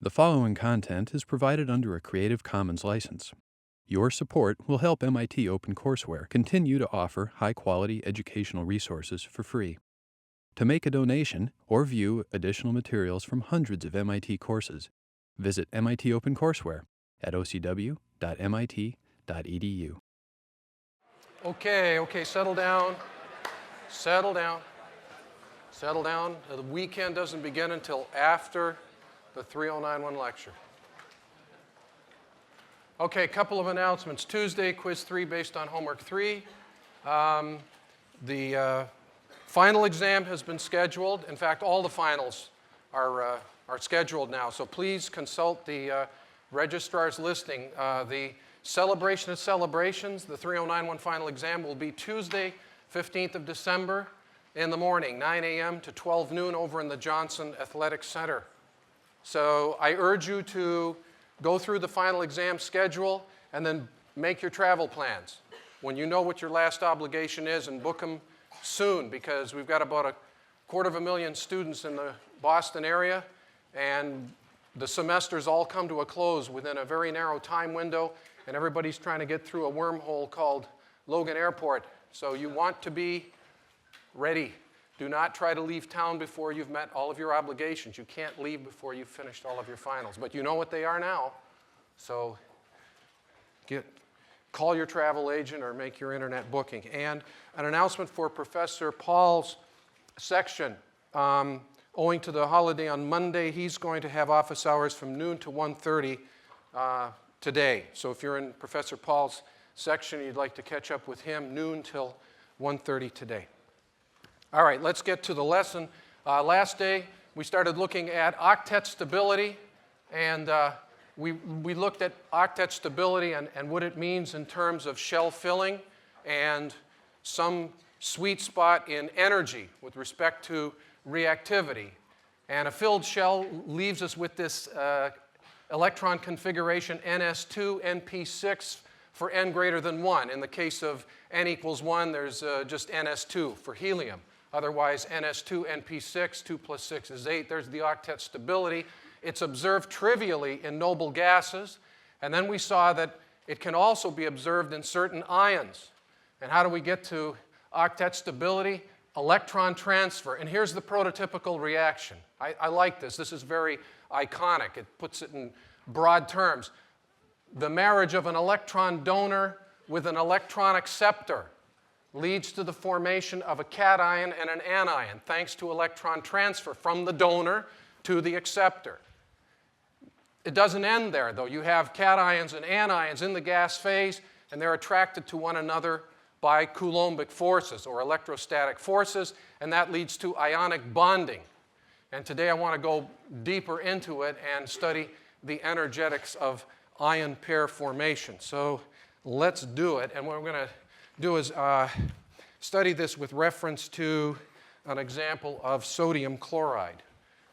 The following content is provided under a Creative Commons license. Your support will help MIT OpenCourseware continue to offer high-quality educational resources for free. To make a donation or view additional materials from hundreds of MIT courses, visit MIT OpenCourseware at ocw.mit.edu. Okay, settle down. Settle down. Settle down. The weekend doesn't begin until after the 3091 lecture. Okay, a couple of announcements. Tuesday, quiz 3 based on homework 3. The final exam has been scheduled. In fact, all the finals are scheduled now. So please consult the registrar's listing. The celebration of celebrations, the 3091 final exam, will be Tuesday, 15th of December in the morning, 9 a.m. to 12 noon over in the Johnson Athletic Center. So I urge you to go through the final exam schedule and then make your travel plans when you know what your last obligation is, and book them soon, because we've got about 250,000 students in the Boston area, and the semesters all come to a close within a very narrow time window, and everybody's trying to get through a wormhole called Logan Airport. So you want to be ready. Do not try to leave town before you've met all of your obligations. You can't leave before you've finished all of your finals. But you know what they are now. So call your travel agent or make your internet booking. And an announcement for Professor Paul's section. Owing to the holiday on Monday, he's going to have office hours from noon to 1:30 today. So if you're in Professor Paul's section, you'd like to catch up with him, noon till 1:30 today. All right, let's get to the lesson. Last day, we started looking at octet stability, and we looked at octet stability and what it means in terms of shell filling and some sweet spot in energy with respect to reactivity. And a filled shell leaves us with this electron configuration NS2, NP6 for n greater than 1. In the case of n equals 1, there's just NS2 for helium. Otherwise, NS2, NP6, 2 plus 6 is 8. There's the octet stability. It's observed trivially in noble gases. And then we saw that it can also be observed in certain ions. And how do we get to octet stability? Electron transfer. And here's the prototypical reaction. I like this. This is very iconic. It puts it in broad terms. The marriage of an electron donor with an electron acceptor leads to the formation of a cation and an anion, thanks to electron transfer from the donor to the acceptor. It doesn't end there, though. You have cations and anions in the gas phase, and they're attracted to one another by Coulombic forces or electrostatic forces, and that leads to ionic bonding. And today I want to go deeper into it and study the energetics of ion pair formation. So let's do it. And what we're going to do is study this with reference to an example of sodium chloride.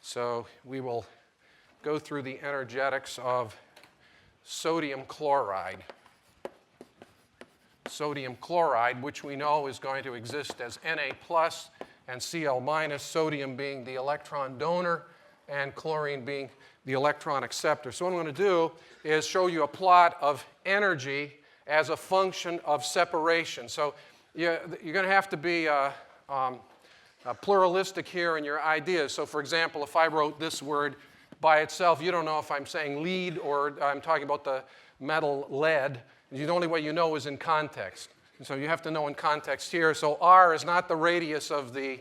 So we will go through the energetics of sodium chloride. Sodium chloride, which we know is going to exist as Na plus and Cl minus, sodium being the electron donor and chlorine being the electron acceptor. So what I'm going to do is show you a plot of energy as a function of separation. So you're going to have to be pluralistic here in your ideas. So for example, if I wrote this word by itself, you don't know if I'm saying lead or I'm talking about the metal lead. The only way you know is in context. And so you have to know in context here. So R is not the radius of the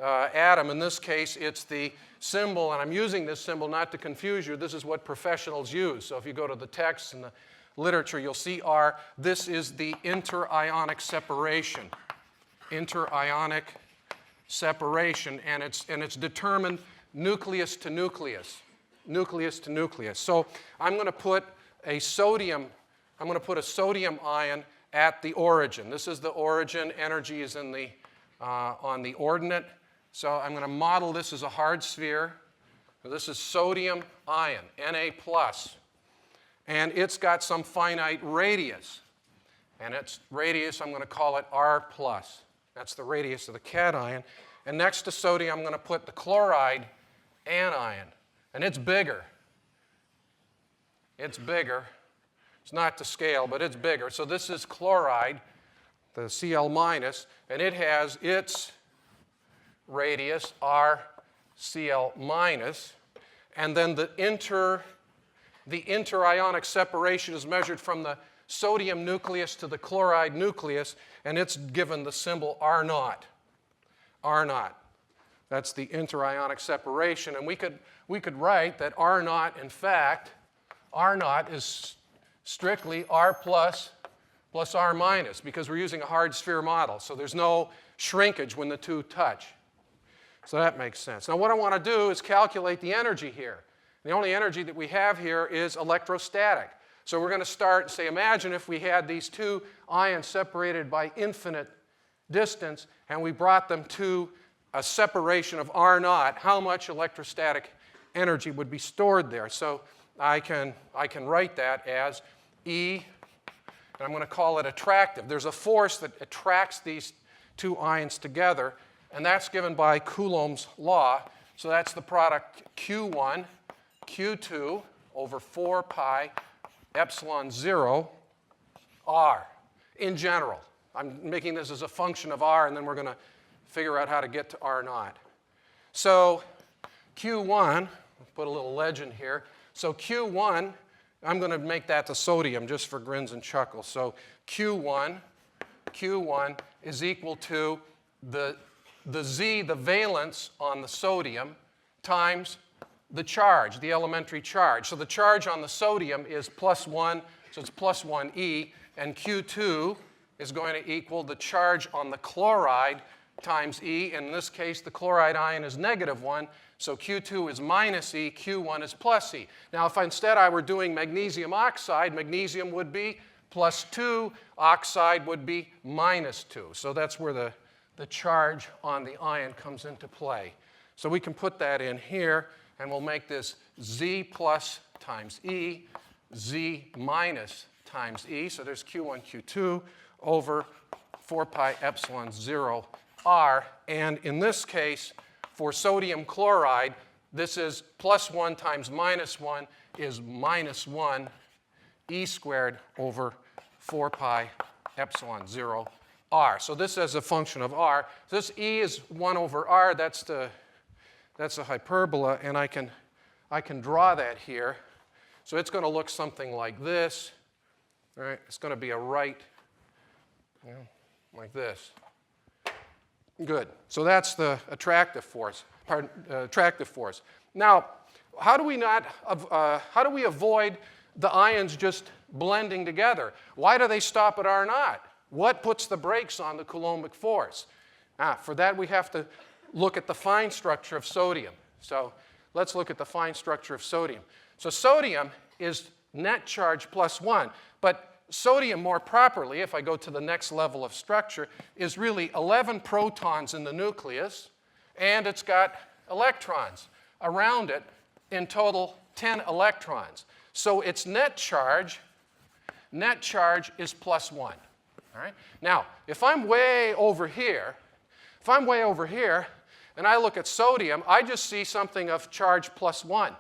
atom. In this case, it's the symbol, and I'm using this symbol not to confuse you. This is what professionals use. So if you go to the text and the literature, you'll see R. This is the interionic separation. Interionic separation, and it's determined nucleus to nucleus. Nucleus to nucleus. So I'm going to put a sodium ion at the origin. This is the origin. Energy is in the on the ordinate. So I'm going to model this as a hard sphere. This is sodium ion, Na plus. And it's got some finite radius. And its radius, I'm going to call it R plus. That's the radius of the cation. And next to sodium, I'm going to put the chloride anion. And it's bigger. It's bigger. It's not to scale, but it's bigger. So this is chloride, the Cl minus, and it has its radius, R Cl minus, and then the interionic separation is measured from the sodium nucleus to the chloride nucleus, and it's given the symbol R naught. R naught. That's the interionic separation, and we could write that R naught, in fact, R naught is strictly R plus R minus, because we're using a hard sphere model, so there's no shrinkage when the two touch. So that makes sense. Now what I want to do is calculate the energy here. The only energy that we have here is electrostatic. So we're going to start and say, imagine if we had these two ions separated by infinite distance and we brought them to a separation of R naught, how much electrostatic energy would be stored there? So I can write that as E, and I'm going to call it attractive. There's a force that attracts these two ions together, and that's given by Coulomb's law. So that's the product Q1, Q2 over 4 pi epsilon 0 R in general. I'm making this as a function of R, and then we're going to figure out how to get to R naught. So Q1, put a little legend here. So Q1, I'm going to make that the sodium just for grins and chuckles. So Q1 is equal to the Z, the valence on the sodium, times the charge, the elementary charge. So the charge on the sodium is +1, so it's +1e, and Q2 is going to equal the charge on the chloride times E. In this case, the chloride ion is -1, so Q2 is -E, Q1 is +E. Now, if instead I were doing magnesium oxide, magnesium would be +2, oxide would be -2. So that's where the charge on the ion comes into play. So we can put that in here, and we'll make this Z plus times E, Z minus times E. So there's Q1, Q2 over 4 pi epsilon 0 R. And in this case, for sodium chloride, this is +1 times -1 is -1 E squared over 4 pi epsilon 0 R. So this is a function of R. This E is 1 over R. That's the hyperbola, and I can draw that here. So it's going to look something like this. All right? It's going to be a right, like this. Good. So that's the attractive force. Now, how do we avoid the ions just blending together? Why do they stop at R naught? What puts the brakes on the Coulombic force? For that, we have to look at the fine structure of sodium. So let's look at the fine structure of sodium. So sodium is net charge +1, but sodium, more properly, if I go to the next level of structure, is really 11 protons in the nucleus, and it's got electrons around it, in total 10 electrons. So its net charge is +1. All right? Now, if I'm way over here, and I look at sodium, I just see something of charge +1.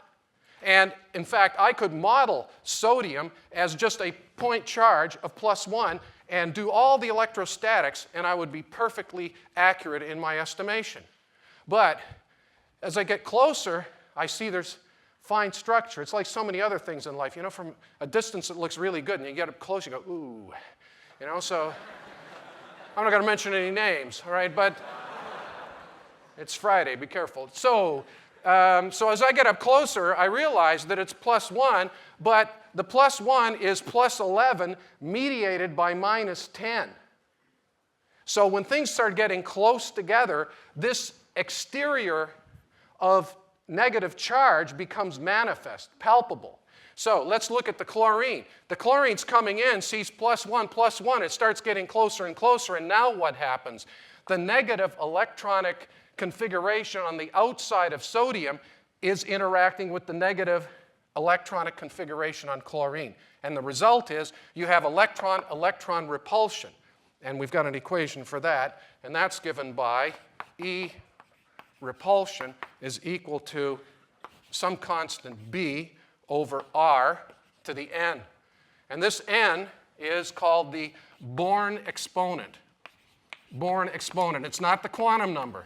And in fact, I could model sodium as just a point charge of +1 and do all the electrostatics, and I would be perfectly accurate in my estimation. But as I get closer, I see there's fine structure. It's like so many other things in life. From a distance it looks really good, and you get up close, you go, ooh. So I'm not going to mention any names, all right? But it's Friday, be careful. So as I get up closer, I realize that it's +1, but the +1 is +11 mediated by -10. So when things start getting close together, this exterior of negative charge becomes manifest, palpable. So let's look at the chlorine. The chlorine's coming in, sees +1, +1. It starts getting closer and closer, and now what happens? The negative electronic configuration on the outside of sodium is interacting with the negative electronic configuration on chlorine. And the result is you have electron-electron repulsion. And we've got an equation for that, and that's given by E repulsion is equal to some constant B over R to the n. And this n is called the Born exponent. Born exponent. It's not the quantum number.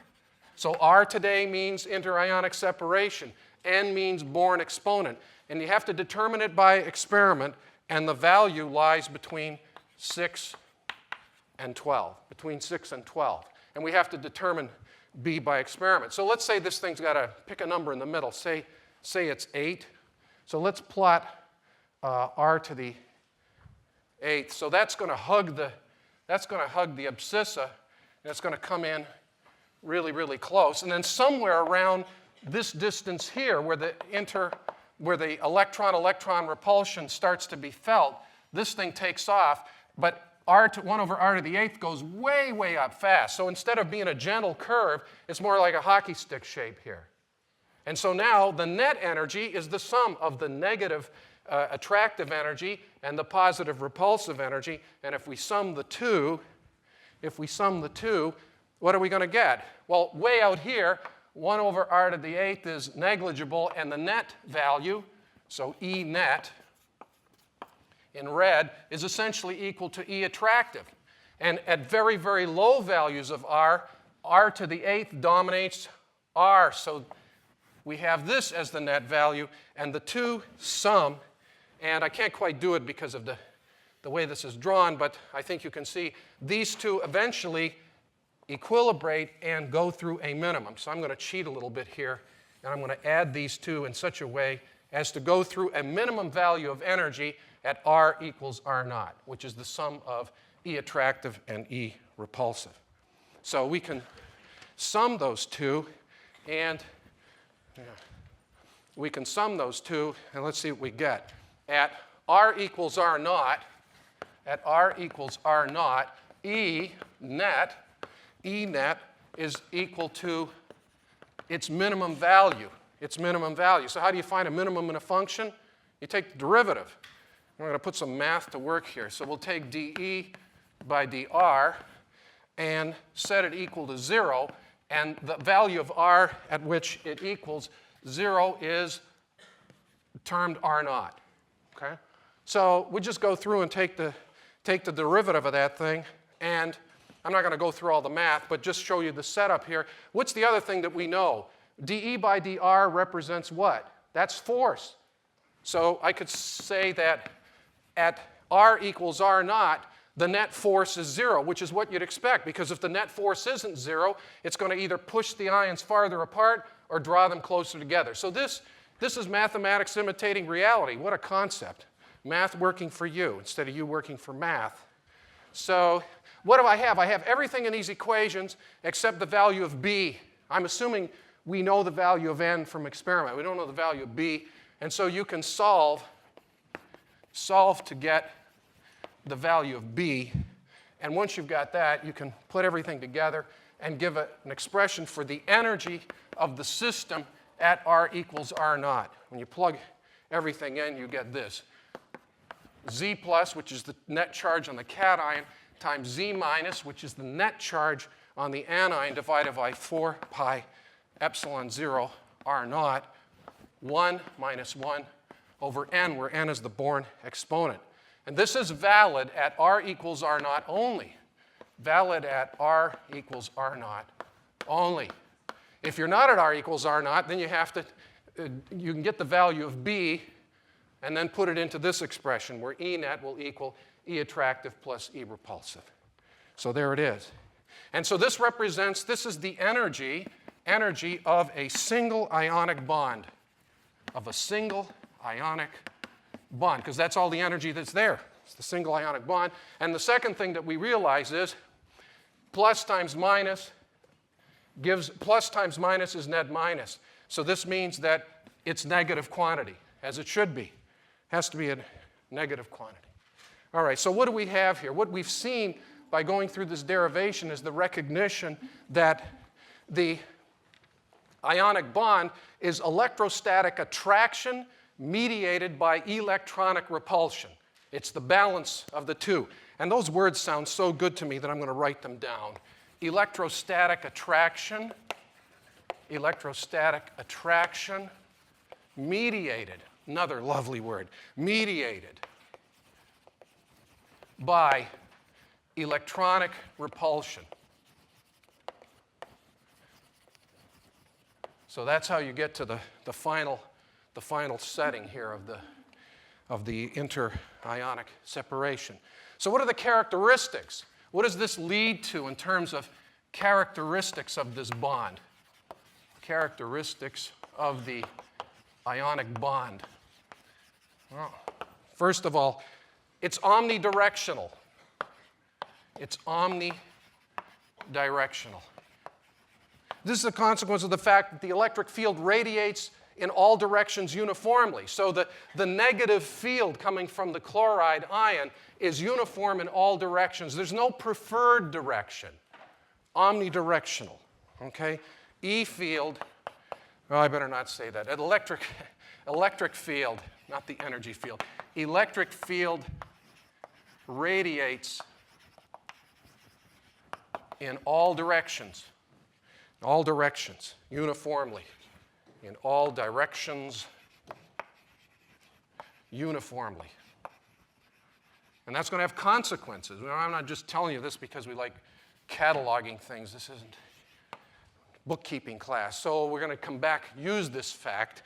So R today means interionic separation. N means Born exponent. And you have to determine it by experiment, and the value lies between 6 and 12. Between 6 and 12. And we have to determine B by experiment. So let's say this thing's got to pick a number in the middle. Say it's 8. So let's plot R to the 8th. So that's going to hug the abscissa, and it's going to come in really, really close. And then somewhere around this distance here, where the electron-electron repulsion starts to be felt, this thing takes off, but 1 over r to the 8th goes way, way up fast. So instead of being a gentle curve, it's more like a hockey stick shape here. And so now the net energy is the sum of the negative attractive energy and the positive repulsive energy. And if we sum the two, what are we going to get? Well, way out here, 1 over r to the 8th is negligible, and the net value, so E net, in red, is essentially equal to E attractive. And at very, very low values of r to the 8th dominates r. So we have this as the net value, and the two sum. And I can't quite do it because of the way this is drawn, but I think you can see these two eventually equilibrate and go through a minimum. So I'm going to cheat a little bit here, and I'm going to add these two in such a way as to go through a minimum value of energy at r equals r naught, which is the sum of E attractive and E repulsive. So we can sum those two, and let's see what we get. At r equals r naught, E net is equal to its minimum value. So how do you find a minimum in a function? You take the derivative. I'm going to put some math to work here. So we'll take dE by dr and set it equal to 0. And the value of r at which it equals 0 is termed r naught. Okay? So we just go through and take the derivative of that thing. And I'm not going to go through all the math, but just show you the setup here. What's the other thing that we know? dE by dr represents what? That's force. So I could say that at r equals r naught, the net force is 0, which is what you'd expect, because if the net force isn't 0, it's going to either push the ions farther apart or draw them closer together. So this is mathematics imitating reality. What a concept. Math working for you instead of you working for math. So what do I have? I have everything in these equations except the value of B. I'm assuming we know the value of N from experiment. We don't know the value of B. And so you can solve to get the value of B. And once you've got that, you can put everything together and give an expression for the energy of the system at r equals r naught. When you plug everything in, you get this. Z plus, which is the net charge on the cation, times Z minus, which is the net charge on the anion, divided by 4 pi epsilon 0 r naught, 1 minus 1 over n, where n is the Born exponent. And this is valid at r equals r naught only. Valid at r equals r naught only. If you're not at r equals r naught, then you can get the value of B and then put it into this expression, where E net will equal E attractive plus E repulsive. So there it is. And so this is the energy of a single ionic bond. Because that's all the energy that's there. It's the single ionic bond. And the second thing that we realize is plus times minus is net minus. So this means that it's negative quantity, as it should be. It has to be a negative quantity. All right, so what do we have here? What we've seen by going through this derivation is the recognition that the ionic bond is electrostatic attraction mediated by electronic repulsion. It's the balance of the two. And those words sound so good to me that I'm going to write them down. Electrostatic attraction mediated another lovely word, mediated by electronic repulsion. So that's how you get to the final setting here of the inter-ionic separation. So what are the characteristics? What does this lead to in terms of characteristics of this bond? Characteristics of the ionic bond. Well, first of all, it's omnidirectional. It's omnidirectional. This is a consequence of the fact that the electric field radiates in all directions uniformly. So the negative field coming from the chloride ion is uniform in all directions. There's no preferred direction. Omnidirectional. Okay? E field, well, I better not say that. An electric field, not the energy field. Electric field radiates in all directions. All directions, uniformly. In all directions, uniformly. And that's going to have consequences. I'm not just telling you this because we like cataloging things. This isn't bookkeeping class. So we're going to come back, use this fact.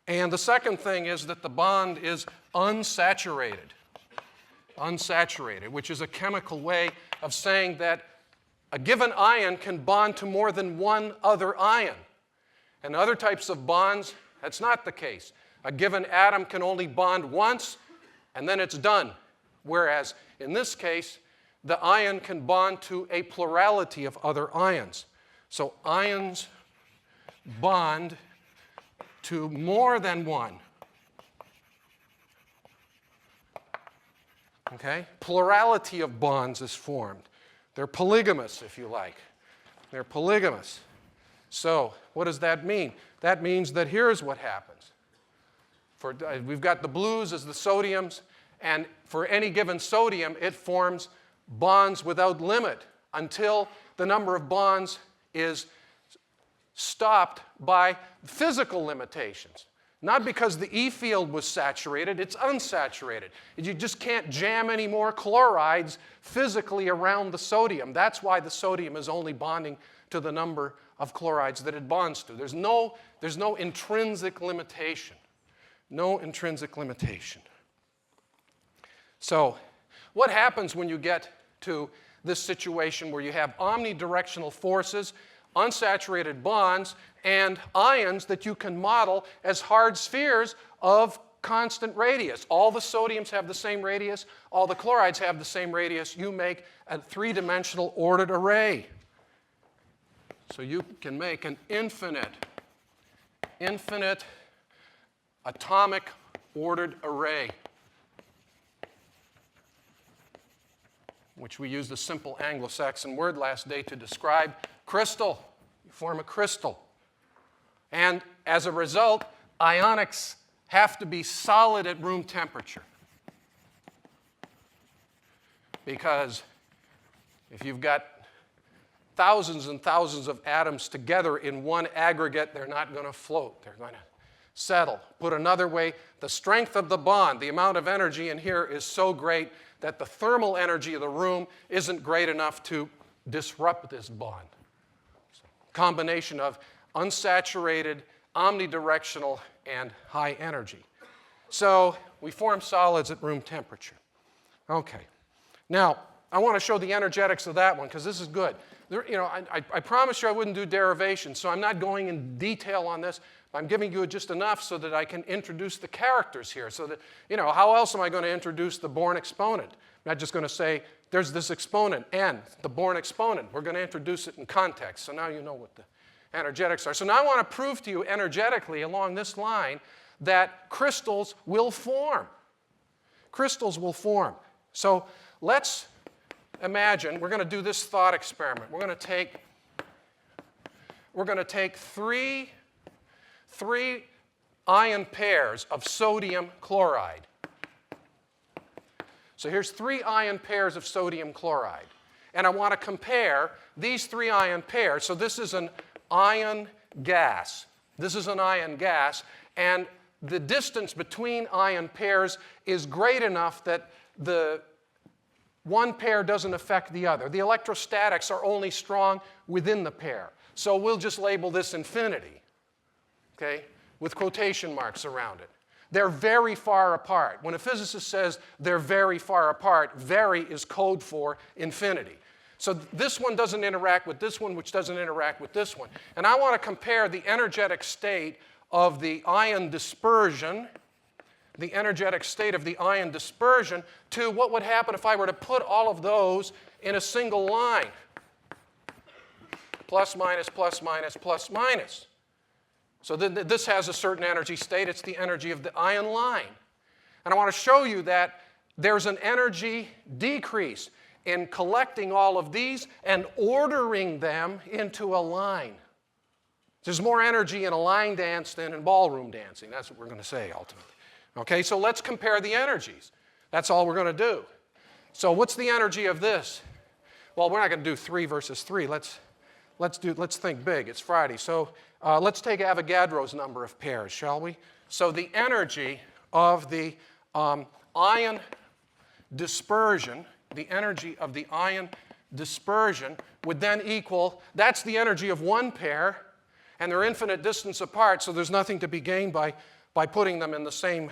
And the second thing is that the bond is unsaturated. Unsaturated, which is a chemical way of saying that a given ion can bond to more than one other ion. And other types of bonds, that's not the case. A given atom can only bond once, and then it's done. Whereas in this case, the ion can bond to a plurality of other ions. So ions bond to more than one. Okay? Plurality of bonds is formed. They're polygamous, if you like. They're polygamous. So what does that mean? That means that here's what happens. We've got the blues as the sodiums, and for any given sodium, it forms bonds without limit until the number of bonds is stopped by physical limitations. Not because the E field was saturated, it's unsaturated. You just can't jam any more chlorides physically around the sodium. That's why the sodium is only bonding to the number of chlorides that it bonds to. There's no intrinsic limitation. No intrinsic limitation. So what happens when you get to this situation where you have omnidirectional forces, unsaturated bonds, and ions that you can model as hard spheres of constant radius? All the sodiums have the same radius. All the chlorides have the same radius. You make a three-dimensional ordered array. So you can make an infinite atomic ordered array, which we used a simple Anglo-Saxon word last day to describe. Crystal. You form a crystal. And as a result, ionics have to be solid at room temperature. Because if you've got thousands and thousands of atoms together in one aggregate, they're not going to float. They're going to settle. Put another way, the strength of the bond, the amount of energy in here is so great that the thermal energy of the room isn't great enough to disrupt this bond. So, combination of unsaturated, omnidirectional, and high energy. So we form solids at room temperature. Okay. Now, I want to show the energetics of that one because this is good. I promised you I wouldn't do derivation, so I'm not going in detail on this. I'm giving you just enough so that I can introduce the characters here. So that, how else am I going to introduce the Born exponent? I'm not just going to say, there's this exponent, n, the Born exponent. We're going to introduce it in context. So now you know what the energetics are. So now I want to prove to you energetically along this line that crystals will form. Crystals will form. So let's imagine, we're going to do this thought experiment. We're going to take three ion pairs of sodium chloride. So here's 3 ion pairs of sodium chloride. And I want to compare these 3 ion pairs. So this is an ion gas. This is an ion gas. And the distance between ion pairs is great enough that the one pair doesn't affect the other. The electrostatics are only strong within the pair. So we'll just label this infinity, okay, with quotation marks around it. They're very far apart. When a physicist says they're very far apart, very is code for infinity. So this one doesn't interact with this one, which doesn't interact with this one. And I want to compare the energetic state of the ion dispersion, to what would happen if I were to put all of those in a single line. Plus, minus, plus, minus, plus, minus. So this has a certain energy state. It's the energy of the ion line. And I want to show you that there's an energy decrease in collecting all of these and ordering them into a line. There's more energy in a line dance than in ballroom dancing. That's what we're going to say ultimately. Okay, so let's compare the energies. That's all we're going to do. So what's the energy of this? Well, we're not going to do 3 versus 3. Let's think big. It's Friday. So let's take Avogadro's number of pairs, shall we? So the energy of the ion dispersion, would then equal, that's the energy of one pair, and they're infinite distance apart, so there's nothing to be gained by putting them in the same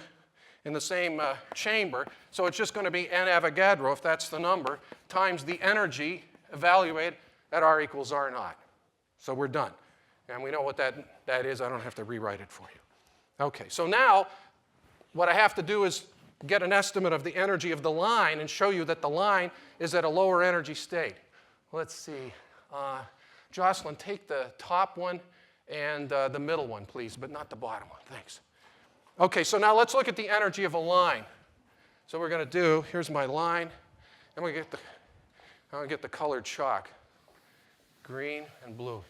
chamber. So it's just going to be n Avogadro, if that's the number, times the energy evaluated at R equals R naught. So we're done. And we know what that is. I don't have to rewrite it for you. Okay, so now what I have to do is get an estimate of the energy of the line and show you that the line is at a lower energy state. Let's see. Jocelyn, take the top one and the middle one, please, but not the bottom one. Thanks. Okay, so now let's look at the energy of a line. So what we're going to do, here's my line, and I'm going to get the colored chalk, green and blue.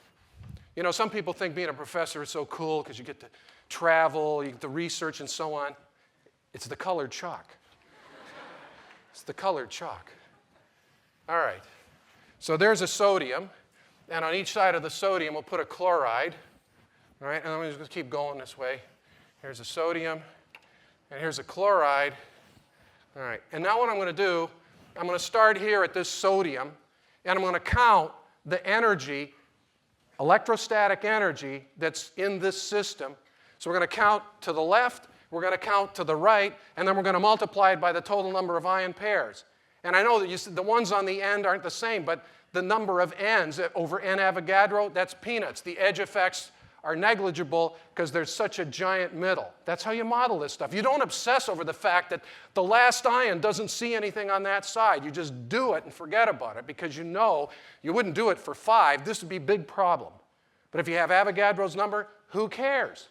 You know, some people think being a professor is so cool because you get to travel, you get to research and so on. It's the colored chalk. It's the colored chalk. All right. So there's a sodium, and on each side of the sodium we'll put a chloride. All right, and I'm just going to keep going this way. Here's a sodium, and here's a chloride. All right, and now what I'm going to do, I'm going to start here at this sodium, and I'm going to count the energy, electrostatic energy, that's in this system. So we're going to count to the left, we're going to count to the right, and then we're going to multiply it by the total number of ion pairs. And I know that the ones on the end aren't the same, but the number of n's over n Avogadro, that's peanuts. The edge effects are negligible because there's such a giant middle. That's how you model this stuff. You don't obsess over the fact that the last ion doesn't see anything on that side. You just do it and forget about it because you know you wouldn't do it for 5. This would be a big problem. But if you have Avogadro's number, who cares?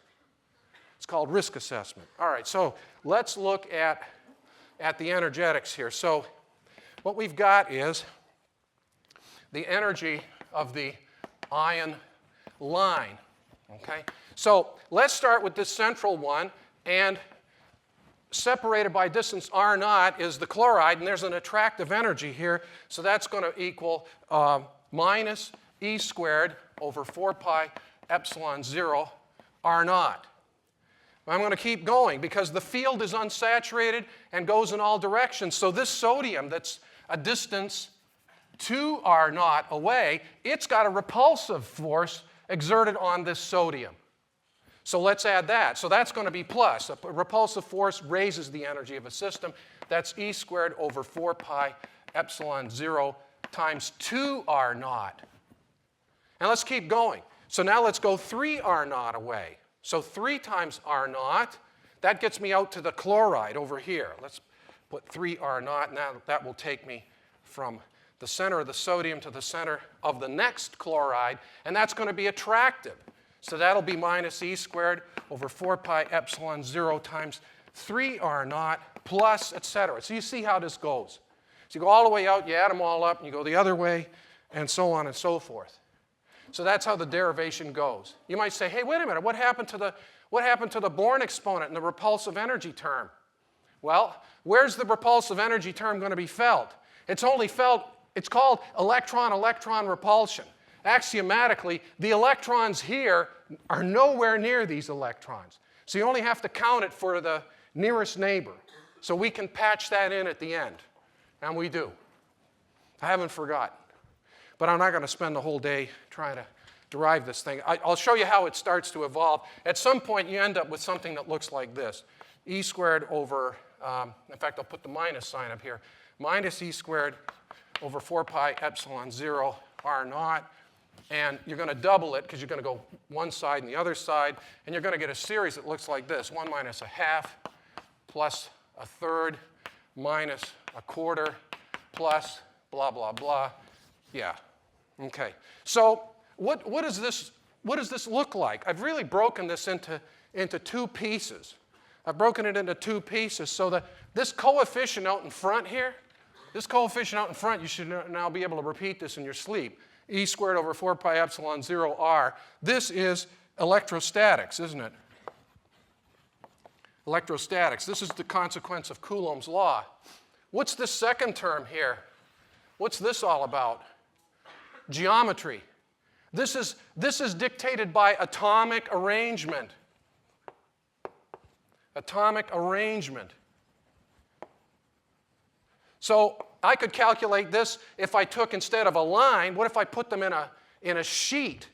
It's called risk assessment. All right, so let's look at the energetics here. So what we've got is the energy of the ion line. Okay? So let's start with this central one, and separated by distance r naught is the chloride, and there's an attractive energy here, so that's going to equal minus e squared over 4 pi epsilon 0 r naught. I'm going to keep going because the field is unsaturated and goes in all directions, so this sodium that's a distance 2 r naught away, it's got a repulsive force exerted on this sodium. So let's add that. So that's going to be plus. A repulsive force raises the energy of a system. That's e squared over 4 pi epsilon 0 times 2 r naught. And let's keep going. So now let's go 3 r naught away. So 3 times r naught, that gets me out to the chloride over here. Let's put 3 r naught. Now that will take me from the center of the sodium to the center of the next chloride, and that's going to be attractive. So that'll be minus e squared over 4 pi epsilon 0 times 3 r naught plus, etc. So you see how this goes. So you go all the way out, you add them all up, and you go the other way, and so on and so forth. So that's how the derivation goes. You might say, hey, wait a minute, what happened to the Born exponent and the repulsive energy term? Well, where's the repulsive energy term going to be felt? It's only felt, it's called electron-electron repulsion. Axiomatically, the electrons here are nowhere near these electrons. So you only have to count it for the nearest neighbor. So we can patch that in at the end. And we do. I haven't forgotten. But I'm not going to spend the whole day trying to derive this thing. I'll show you how it starts to evolve. At some point, you end up with something that looks like this. E squared over, in fact, I'll put the minus sign up here, minus E squared over 4 pi epsilon 0 r naught. And you're going to double it because you're going to go one side and the other side. And you're going to get a series that looks like this. 1 minus a half plus a third minus a quarter plus blah, blah, blah. Yeah. Okay. So what does this look like? I've really broken this into two pieces. I've broken it into two pieces so that this coefficient out in front here, you should now be able to repeat this in your sleep. E squared over 4 pi epsilon 0 r. This is electrostatics, isn't it? Electrostatics. This is the consequence of Coulomb's law. What's this second term here? What's this all about? Geometry. This is dictated by atomic arrangement. Atomic arrangement. So I could calculate this if I took, instead of a line, what if I put them in a sheet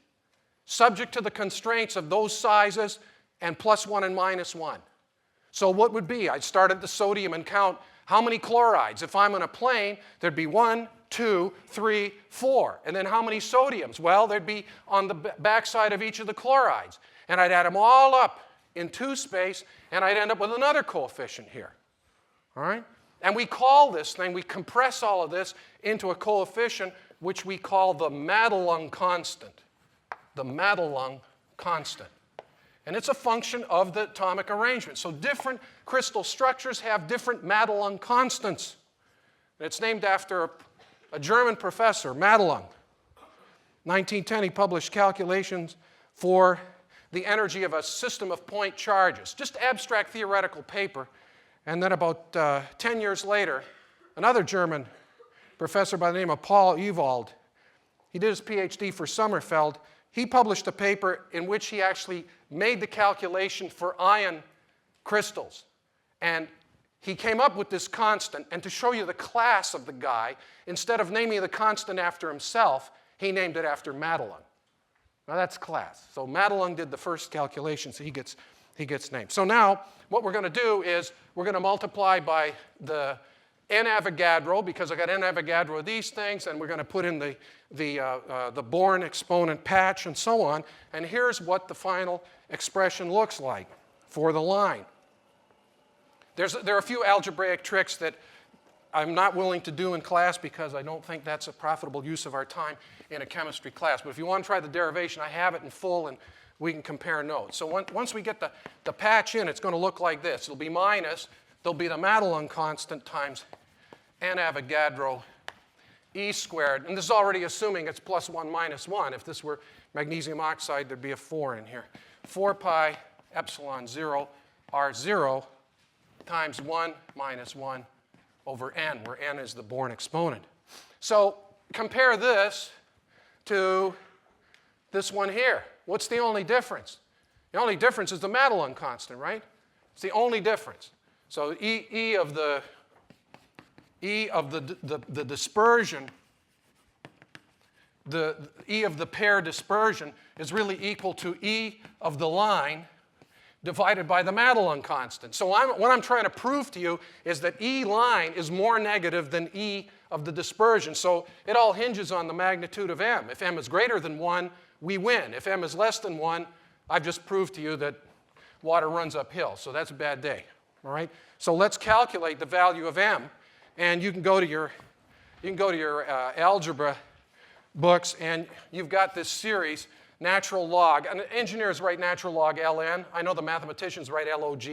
subject to the constraints of those sizes and +1 and -1. So what would be? I'd start at the sodium and count how many chlorides. If I'm in a plane, there'd be 1, 2, 3, 4. And then how many sodiums? Well, there'd be on the backside of each of the chlorides. And I'd add them all up in 2 space, and I'd end up with another coefficient here. All right? And we call this thing, we compress all of this into a coefficient which we call the Madelung constant. The Madelung constant. And it's a function of the atomic arrangement. So different crystal structures have different Madelung constants. And it's named after a German professor, Madelung. 1910, he published calculations for the energy of a system of point charges. Just abstract theoretical paper. And then about 10 years later, another German professor by the name of Paul Ewald, he did his PhD for Sommerfeld. He published a paper in which he actually made the calculation for ion crystals. And he came up with this constant. And to show you the class of the guy, instead of naming the constant after himself, he named it after Madelung. Now that's class. So Madelung did the first calculation, so he gets named. So now what we're going to do is we're going to multiply by the n Avogadro, because I got n Avogadro of these things, and we're going to put in the Born exponent patch and so on. And here's what the final expression looks like for the line. There are a few algebraic tricks that I'm not willing to do in class because I don't think that's a profitable use of our time in a chemistry class. But if you want to try the derivation, I have it in full, and we can compare notes. So once we get the patch in, it's going to look like this. It'll be minus, there'll be the Madelung constant times n Avogadro E squared. And this is already assuming it's +1 -1. If this were magnesium oxide, there'd be a 4 in here. 4 pi epsilon 0 r0 times 1 minus 1 over n, where n is the Born exponent. So compare this to this one here. What's the only difference? The only difference is the Madelung constant, right? It's the only difference. So E of the dispersion, the E of the pair dispersion is really equal to E of the line divided by the Madelung constant. So what I'm trying to prove to you is that E line is more negative than E of the dispersion. So it all hinges on the magnitude of m. If m is greater than 1, we win. If m is less than 1, I've just proved to you that water runs uphill. So that's a bad day. All right? So let's calculate the value of m. And you can go to your algebra books, and you've got this series, natural log. And engineers write natural log ln. I know the mathematicians write log.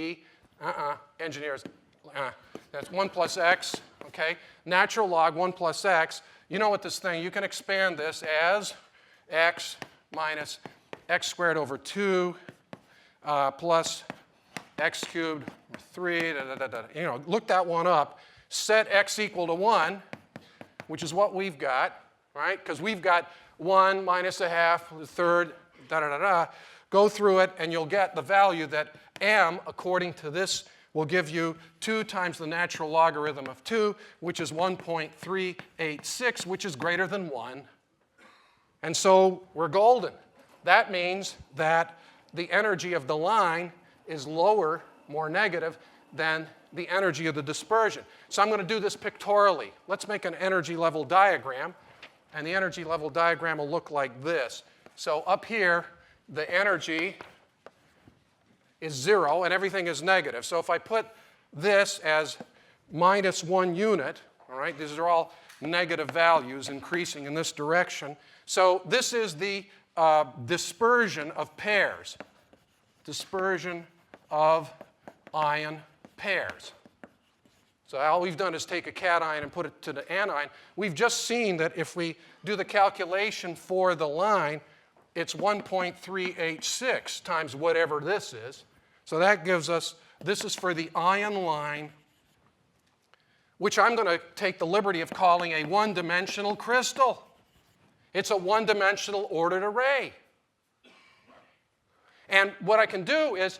Engineers, that's 1 plus x, okay? Natural log 1 plus x. You know what this thing, you can expand this as x minus x squared over 2 plus x cubed 3, You know, look that one up. Set x equal to 1, which is what we've got, right? Because we've got 1 minus a half, a third, Go through it, and you'll get the value that m, according to this, will give you 2 times the natural logarithm of 2, which is 1.386, which is greater than 1. And so we're golden. That means that the energy of the line is lower, more negative, than the energy of the dispersion. So I'm going to do this pictorially. Let's make an energy level diagram. And the energy level diagram will look like this. So up here, the energy is 0, and everything is negative. So if I put this as -1 unit, all right, these are all negative values increasing in this direction. So this is the dispersion of pairs, dispersion of ion pairs. So all we've done is take a cation and put it to the anion. We've just seen that if we do the calculation for the line, it's 1.386 times whatever this is. So that gives us, this is for the ion line, which I'm going to take the liberty of calling a one-dimensional crystal. It's a one-dimensional ordered array. And what I can do is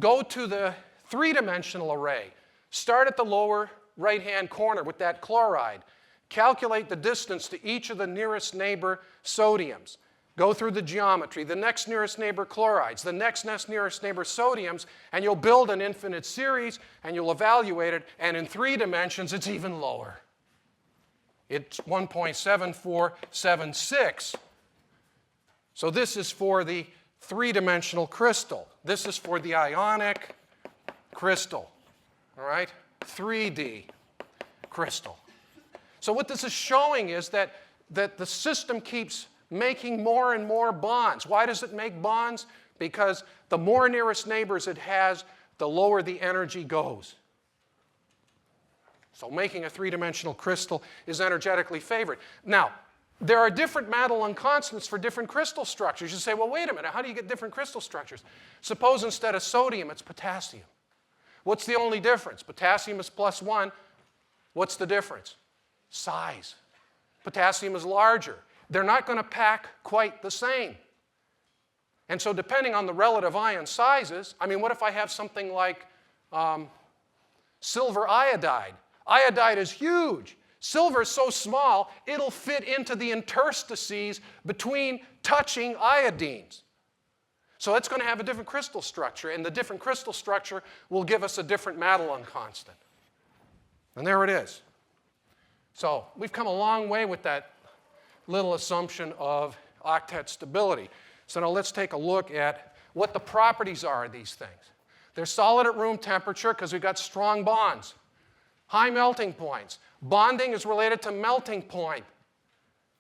go to the three-dimensional array. Start at the lower right-hand corner with that chloride. Calculate the distance to each of the nearest neighbor sodiums. Go through the geometry, the next nearest neighbor chlorides, the next nearest neighbor sodiums, and you'll build an infinite series, and you'll evaluate it, and in 3 dimensions, it's even lower. It's 1.7476. So this is for the 3-dimensional crystal. This is for the ionic crystal. All right? 3D crystal. So what this is showing is that the system keeps making more and more bonds. Why does it make bonds? Because the more nearest neighbors it has, the lower the energy goes. So making a 3-dimensional crystal is energetically favored. Now, there are different Madelung constants for different crystal structures. You say, well, wait a minute, how do you get different crystal structures? Suppose instead of sodium, it's potassium. What's the only difference? Potassium is +1. What's the difference? Size. Potassium is larger. They're not going to pack quite the same. And so depending on the relative ion sizes, I mean, what if I have something like silver iodide? Iodide is huge. Silver is so small, it'll fit into the interstices between touching iodines. So it's going to have a different crystal structure, and the different crystal structure will give us a different Madelung constant. And there it is. So we've come a long way with that little assumption of octet stability. So now let's take a look at what the properties are of these things. They're solid at room temperature because we've got strong bonds. High melting points. Bonding is related to melting point.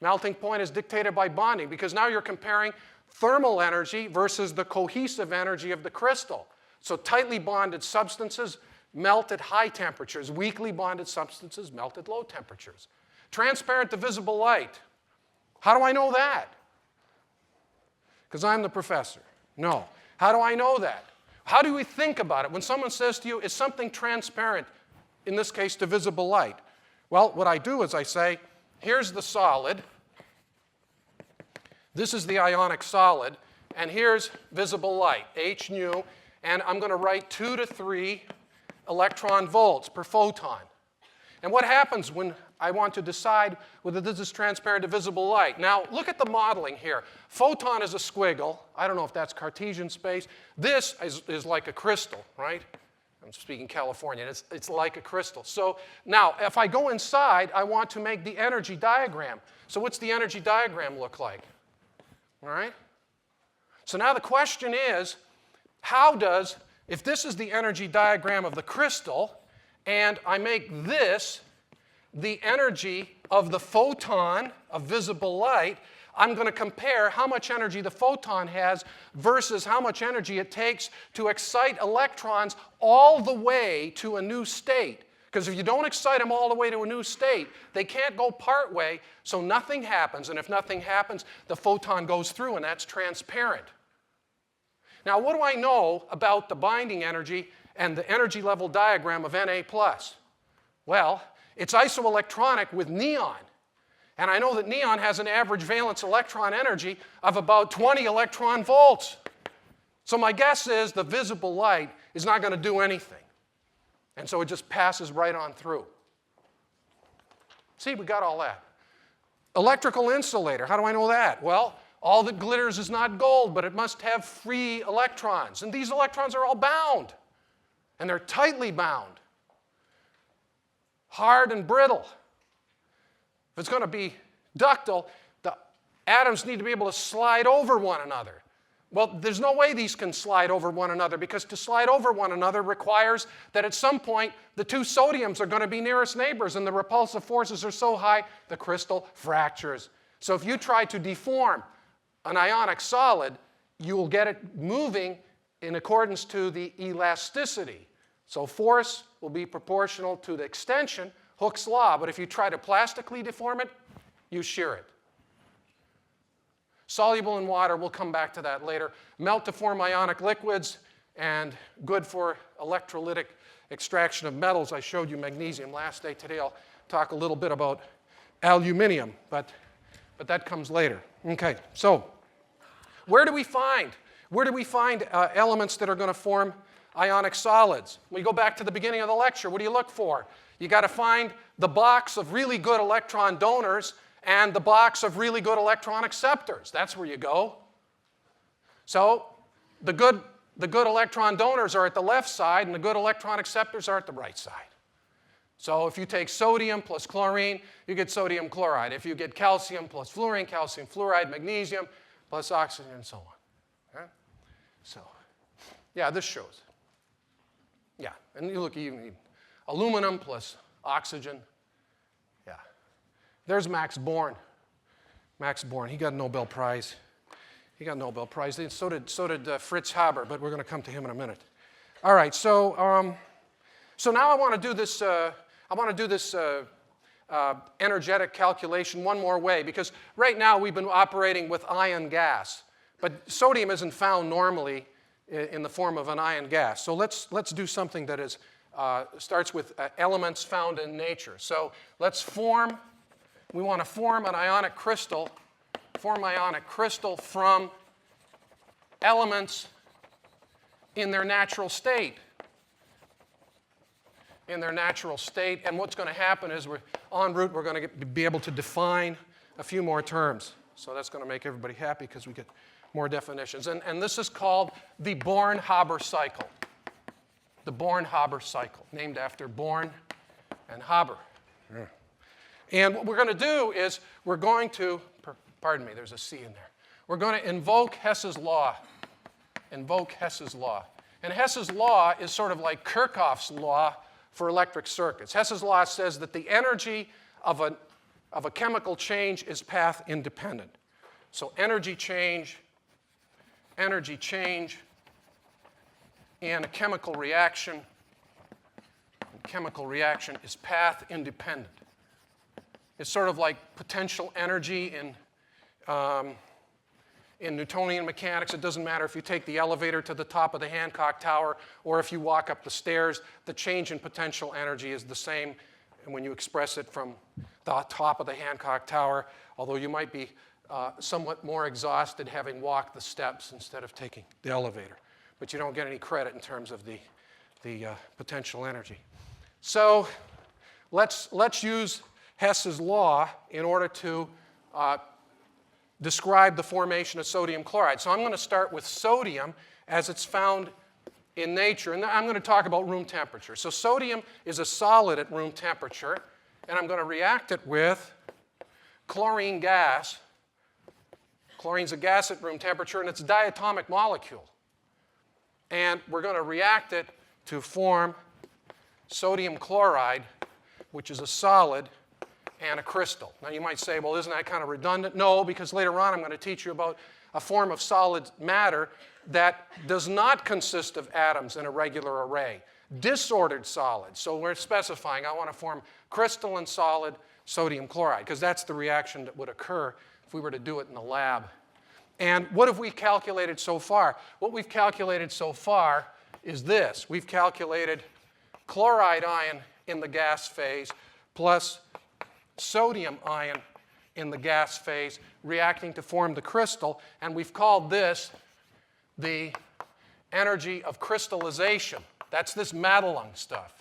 Melting point is dictated by bonding because now you're comparing thermal energy versus the cohesive energy of the crystal. So tightly bonded substances melt at high temperatures. Weakly bonded substances melt at low temperatures. Transparent to visible light. How do I know that? Because I'm the professor. No. How do I know that? How do we think about it? When someone says to you, is something transparent, in this case to visible light? Well, what I do is I say, here's the solid. This is the ionic solid. And here's visible light, h nu. And I'm going to write 2 to 3 electron volts per photon. And what happens when I want to decide whether this is transparent to visible light? Now, look at the modeling here. Photon is a squiggle. I don't know if that's Cartesian space. This is like a crystal, right? I'm speaking Californian. It's like a crystal. So now, if I go inside, I want to make the energy diagram. So what's the energy diagram look like? All right? So now the question is, how does, if this is the energy diagram of the crystal, and I make this the energy of the photon of visible light, I'm going to compare how much energy the photon has versus how much energy it takes to excite electrons all the way to a new state. Because if you don't excite them all the way to a new state, they can't go part way, so nothing happens. And if nothing happens, the photon goes through, and that's transparent. Now, what do I know about the binding energy and the energy level diagram of Na+? Well, it's isoelectronic with neon. And I know that neon has an average valence electron energy of about 20 electron volts. So my guess is the visible light is not going to do anything. And so it just passes right on through. See, we got all that. Electrical insulator, how do I know that? Well, all that glitters is not gold, but it must have free electrons. And these electrons are all bound. And they're tightly bound. Hard and brittle. If it's going to be ductile, the atoms need to be able to slide over one another. Well, there's no way these can slide over one another, because to slide over one another requires that at some point the two sodiums are going to be nearest neighbors, and the repulsive forces are so high the crystal fractures. So if you try to deform an ionic solid, you will get it moving in accordance to the elasticity. So force will be proportional to the extension, Hooke's law, but if you try to plastically deform it, you shear it. Soluble in water, we'll come back to that later. Melt to form ionic liquids, and good for electrolytic extraction of metals. I showed you magnesium last day. Today I'll talk a little bit about aluminium, but that comes later. Okay, so where do we find elements that are going to form ionic solids? We go back to the beginning of the lecture. What do you look for? You got to find the box of really good electron donors and the box of really good electron acceptors. That's where you go. So the good electron donors are at the left side, and the good electron acceptors are at the right side. So if you take sodium plus chlorine, you get sodium chloride. If you get calcium plus fluorine, calcium fluoride, magnesium plus oxygen, and so on. Okay? So, yeah, this shows. Yeah, and you look, you need aluminum plus oxygen. Yeah. There's Max Born. Max Born, he got a Nobel Prize. He got a Nobel Prize. So did Fritz Haber, but we're going to come to him in a minute. All right, so now I want to do this. Energetic calculation one more way, because right now we've been operating with ion gas, but sodium isn't found normally in the form of an ion gas. So let's do something that is starts with elements found in nature. So we want to form an ionic crystal, from elements in their natural state. And what's going to happen is we're going to be able to define a few more terms. So that's going to make everybody happy, because we get more definitions. And this is called the Born-Haber cycle. The Born-Haber cycle, named after Born and Haber. Yeah. And what we're going to do is we're going to, pardon me, there's a C in there. We're going to invoke Hess's law. Invoke Hess's law. And Hess's law is sort of like Kirchhoff's law for electric circuits. Hess's law says that the energy of a chemical change is path independent. So energy change in a chemical reaction is path independent. It's sort of like potential energy in Newtonian mechanics. It doesn't matter if you take the elevator to the top of the Hancock Tower or if you walk up the stairs. The change in potential energy is the same when you express it from the top of the Hancock Tower, although you might be somewhat more exhausted having walked the steps instead of taking the elevator. But you don't get any credit in terms of the potential energy. So let's use Hess's law in order to describe the formation of sodium chloride. So I'm going to start with sodium as it's found in nature, and I'm going to talk about room temperature. So sodium is a solid at room temperature, and I'm going to react it with chlorine gas. Chlorine's a gas at room temperature, and it's a diatomic molecule. And we're going to react it to form sodium chloride, which is a solid and a crystal. Now you might say, well, isn't that kind of redundant? No, because later on I'm going to teach you about a form of solid matter that does not consist of atoms in a regular array. Disordered solids. So we're specifying I want to form crystalline solid sodium chloride, because that's the reaction that would occur if we were to do it in the lab. And what have we calculated so far? What we've calculated so far is this. We've calculated chloride ion in the gas phase plus sodium ion in the gas phase reacting to form the crystal, and we've called this the energy of crystallization. That's this Madelung stuff.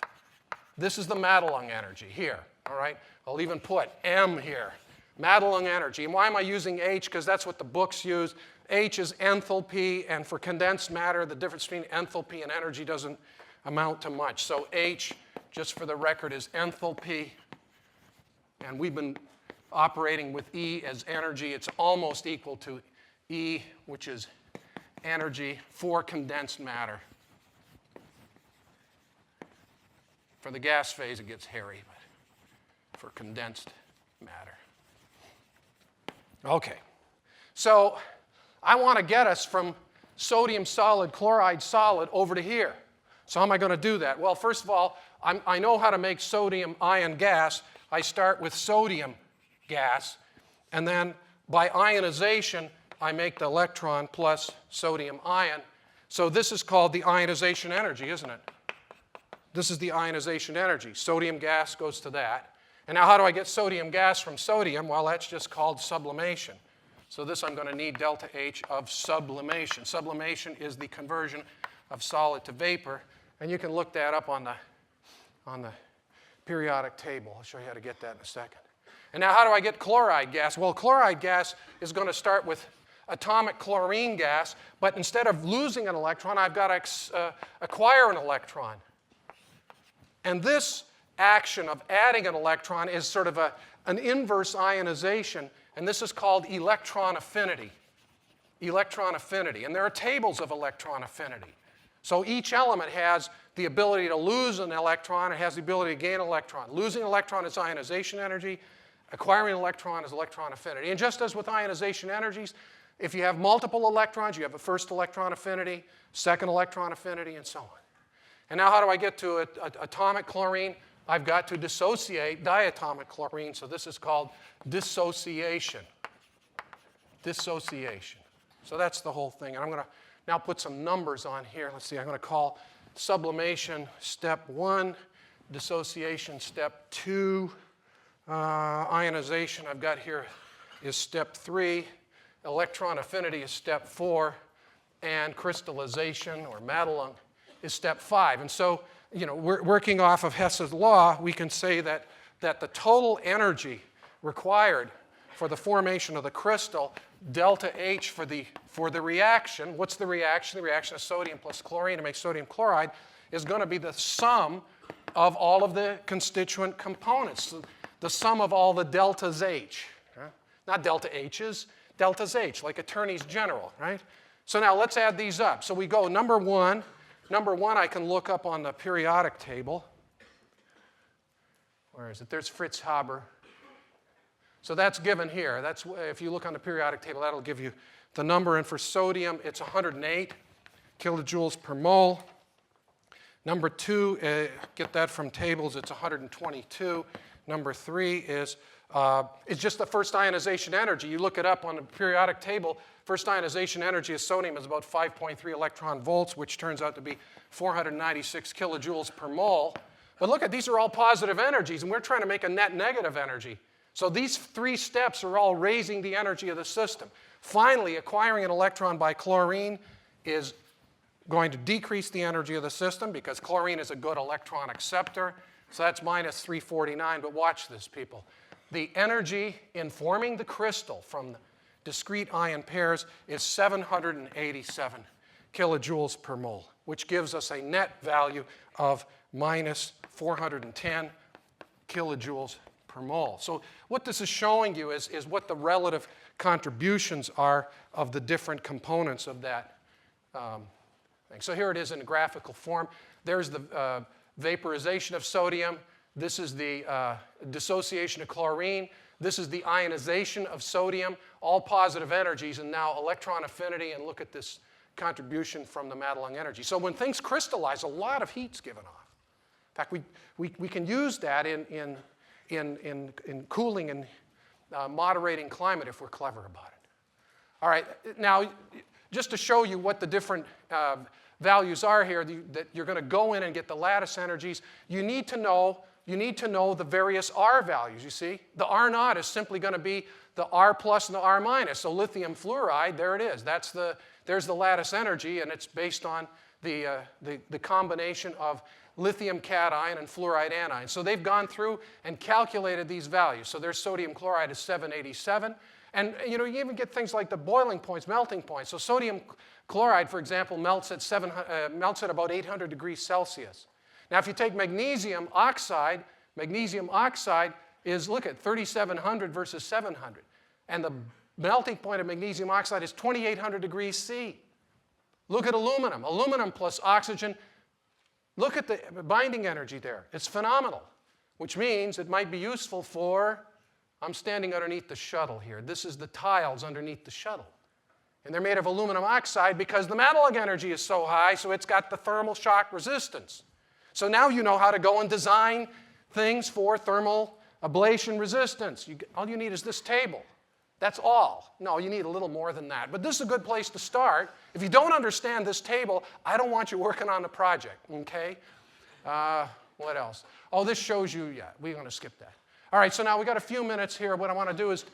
This is the Madelung energy here, all right? I'll even put M here, Madelung energy. And why am I using H? Because that's what the books use. H is enthalpy, and for condensed matter, the difference between enthalpy and energy doesn't amount to much. So H, just for the record, is enthalpy, and we've been operating with E as energy. It's almost equal to E, which is energy for condensed matter. For the gas phase, it gets hairy, but for condensed matter. Okay, so I want to get us from sodium solid, chloride solid over to here. So how am I going to do that? Well, first of all, I know how to make sodium ion gas. I start with sodium gas, and then by ionization, I make the electron plus sodium ion. So this is called the ionization energy, isn't it? This is the ionization energy. Sodium gas goes to that. And now how do I get sodium gas from sodium? Well, that's just called sublimation. So this I'm going to need delta H of sublimation. Sublimation is the conversion of solid to vapor. And you can look that up on the periodic table. I'll show you how to get that in a second. And now how do I get chloride gas? Well, chloride gas is going to start with atomic chlorine gas, but instead of losing an electron, I've got to acquire an electron. And this action of adding an electron is sort of an inverse ionization, and this is called electron affinity. Electron affinity. And there are tables of electron affinity. So each element has the ability to lose an electron, it has the ability to gain an electron. Losing an electron is ionization energy, acquiring an electron is electron affinity. And just as with ionization energies, if you have multiple electrons, you have a first electron affinity, second electron affinity, and so on. And now how do I get to atomic chlorine? I've got to dissociate diatomic chlorine, so this is called dissociation. Dissociation. So that's the whole thing. And I'm going to now put some numbers on here. Let's see, I'm going to call sublimation step 1, dissociation step 2, ionization I've got here is step 3, electron affinity is step 4, and crystallization or Madelung is step 5. And so, we're working off of Hess's law, we can say that the total energy required for the formation of the crystal, delta H for the reaction, what's the reaction? The reaction of sodium plus chlorine to make sodium chloride is going to be the sum of all of the constituent components, the sum of all the deltas H. Not delta H's, deltas H, like attorneys general, right? So now let's add these up. So we go number one I can look up on the periodic table. Where is it? There's Fritz Haber. So that's given here. That's, if you look on the periodic table, that'll give you the number. And for sodium, it's 108 kilojoules per mole. Number 2, get that from tables, it's 122. Number 3 is just the first ionization energy. You look it up on the periodic table. First ionization energy of sodium is about 5.3 electron volts, which turns out to be 496 kilojoules per mole. But look at, these are all positive energies, and we're trying to make a net negative energy. So these 3 steps are all raising the energy of the system. Finally, acquiring an electron by chlorine is going to decrease the energy of the system because chlorine is a good electron acceptor. So that's minus 349, but watch this, people. The energy in forming the crystal from the discrete ion pairs is 787 kilojoules per mole, which gives us a net value of minus 410 kilojoules per mole. So what this is showing you is what the relative contributions are of the different components of that thing. So here it is in a graphical form. There's the vaporization of sodium. This is the dissociation of chlorine. This is the ionization of sodium, all positive energies, and now electron affinity, and look at this contribution from the Madelung energy. So when things crystallize, a lot of heat's given off. In fact, we can use that in cooling and moderating climate if we're clever about it. All right, now just to show you what the different values are here, that you're going to go in and get the lattice energies, you need to know the various R values, you see. The R naught is simply going to be the R plus and the R minus. So lithium fluoride, there it is. That's There's the lattice energy, and it's based on the combination of lithium cation and fluoride anion. So they've gone through and calculated these values. So their sodium chloride is 787. And you even get things like the boiling points, melting points. So sodium chloride, for example, melts at about 800 degrees Celsius. Now if you take magnesium oxide is, look at 3,700 versus 700. And the melting point of magnesium oxide is 2,800 degrees C. Look at aluminum. Aluminum plus oxygen. Look at the binding energy there. It's phenomenal, which means it might be useful for, I'm standing underneath the shuttle here. This is the tiles underneath the shuttle. And they're made of aluminum oxide because the metallic energy is so high, so it's got the thermal shock resistance. So now you know how to go and design things for thermal ablation resistance. All you need is this table. That's all. No, you need a little more than that. But this is a good place to start. If you don't understand this table, I don't want you working on the project, okay? What else? Oh, this shows you, yeah, we're going to skip that. All right, so now we've got a few minutes here. What I want to do is,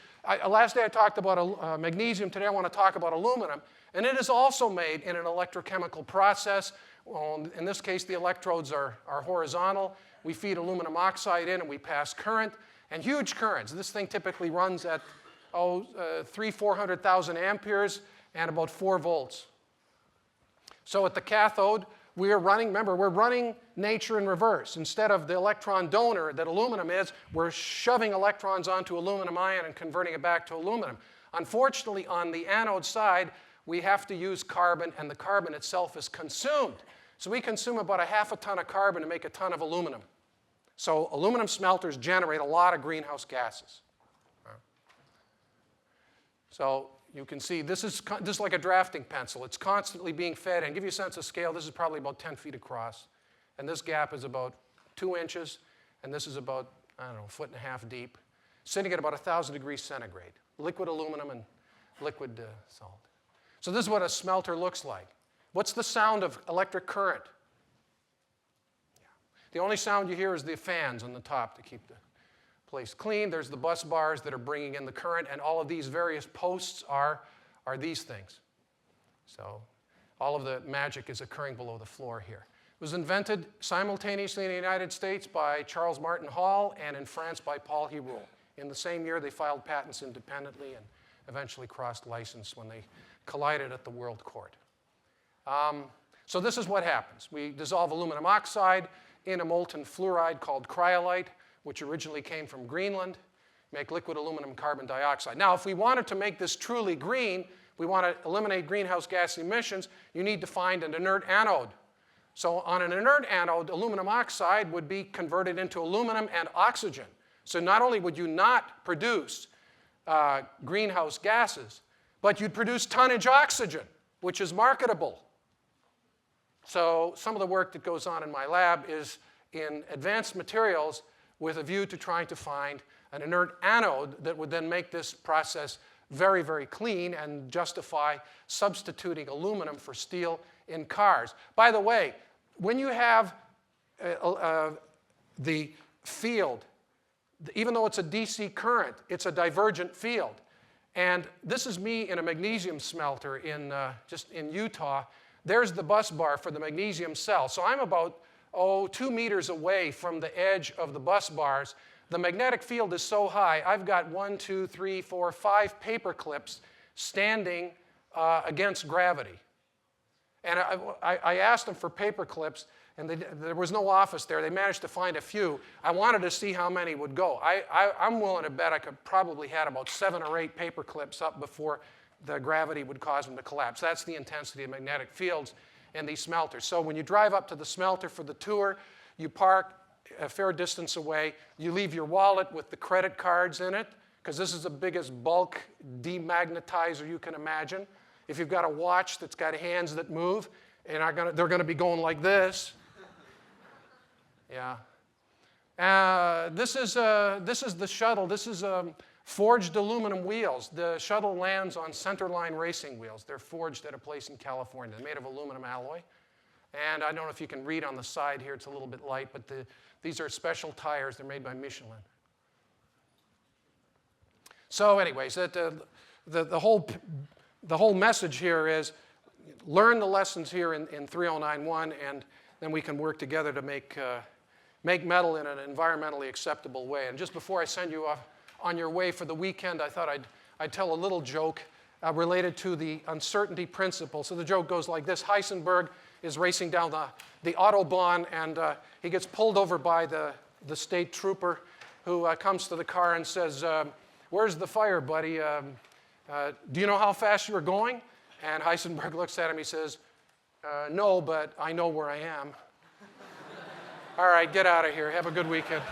last day I talked about magnesium. Today I want to talk about aluminum. And it is also made in an electrochemical process. Well, in this case, the electrodes are horizontal. We feed aluminum oxide in and we pass current, and huge currents. This thing typically runs at 400,000 amperes and about 4 volts. So at the cathode, we're running nature in reverse. Instead of the electron donor that aluminum is, we're shoving electrons onto aluminum ion and converting it back to aluminum. Unfortunately, on the anode side, we have to use carbon, and the carbon itself is consumed. So we consume about a half a ton of carbon to make a ton of aluminum. So aluminum smelters generate a lot of greenhouse gases. So you can see this is like a drafting pencil. It's constantly being fed. And to give you a sense of scale, this is probably about 10 feet across. And this gap is about 2 inches. And this is about, I don't know, 1.5 feet deep, sitting at about 1,000 degrees centigrade. Liquid aluminum and liquid salt. So this is what a smelter looks like. What's the sound of electric current? Yeah. The only sound you hear is the fans on the top to keep the place clean. There's the bus bars that are bringing in the current, and all of these various posts are these things. So all of the magic is occurring below the floor here. It was invented simultaneously in the United States by Charles Martin Hall and in France by Paul Héroult. In the same year, they filed patents independently and eventually crossed license when they collided at the World Court. So this is what happens. We dissolve aluminum oxide in a molten fluoride called cryolite, which originally came from Greenland, make liquid aluminum carbon dioxide. Now, if we wanted to make this truly green, we want to eliminate greenhouse gas emissions, you need to find an inert anode. So on an inert anode, aluminum oxide would be converted into aluminum and oxygen. So not only would you not produce greenhouse gases, but you'd produce tonnage oxygen, which is marketable. So some of the work that goes on in my lab is in advanced materials with a view to trying to find an inert anode that would then make this process very, very clean and justify substituting aluminum for steel in cars. By the way, when you have the field, even though it's a DC current, it's a divergent field. And this is me in a magnesium smelter just in Utah. There's the bus bar for the magnesium cell. So I'm about 2 meters away from the edge of the bus bars. The magnetic field is so high, I've got 1, 2, 3, 4, 5 paper clips standing against gravity. And I asked them for paper clips, and there was no office there. They managed to find a few. I wanted to see how many would go. I'm willing to bet I could probably had about 7 or 8 paper clips up before the gravity would cause them to collapse. That's the intensity of magnetic fields in these smelters. So when you drive up to the smelter for the tour, you park a fair distance away. You leave your wallet with the credit cards in it, because this is the biggest bulk demagnetizer you can imagine. If you've got a watch that's got hands that move, and they're going to be going like this. Yeah. This is the shuttle. This is forged aluminum wheels. The shuttle lands on centerline racing wheels. They're forged at a place in California. They're made of aluminum alloy. And I don't know if you can read on the side here. It's a little bit light, but these are special tires. They're made by Michelin. So anyways, the whole message here is learn the lessons here in 3091, and then we can work together to make metal in an environmentally acceptable way. And just before I send you off on your way for the weekend, I thought I'd tell a little joke related to the uncertainty principle. So the joke goes like this. Heisenberg is racing down the Autobahn, and he gets pulled over by the state trooper, who comes to the car and says, "Where's the fire, buddy? Do you know how fast you were going?" And Heisenberg looks at him. He says, "No, but I know where I am." All right, get out of here. Have a good weekend.